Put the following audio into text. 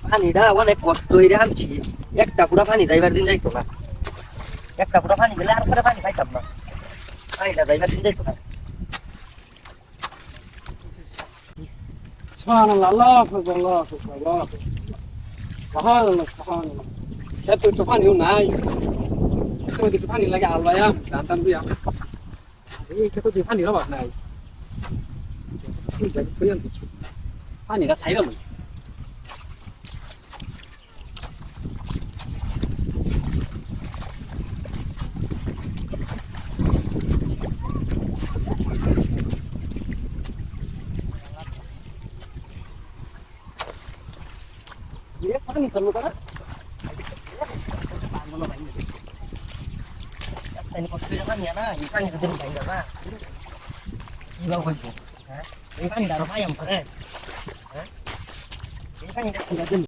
পানিটা অনেক কষ্ট হইরে আনছি, একটা পুরা পানি যাইবার দিন যাইতো না, একটা পুরা পানি গেলে আর পরে পানি পাইতাম না, পানিটা যাইবার দিন যাইতো না। সুবহানাল্লাহ, আল্লাহু আকবার, আল্লাহু আকবার, আল্লাহু আকবার। সুবহানাল্লাহ, সুবহানাল্লাহ। খেতে তো পানিও নাই। খেতে মধ্যে একটু পানি লাগে আলবায়াম, ধান টান বুয়াম। এই খেতে দিয়ে পানির অভাব নাই। পানিটা ছাইরাম। পানি চলবো তারা কষ্ট হইরে পানি না, এই পানিটা দিন পাইবা না, কি বা হইব? হ্যাঁ, এই পানিটা আরো পাইয়াম করে, হ্যাঁ, এই পানিটা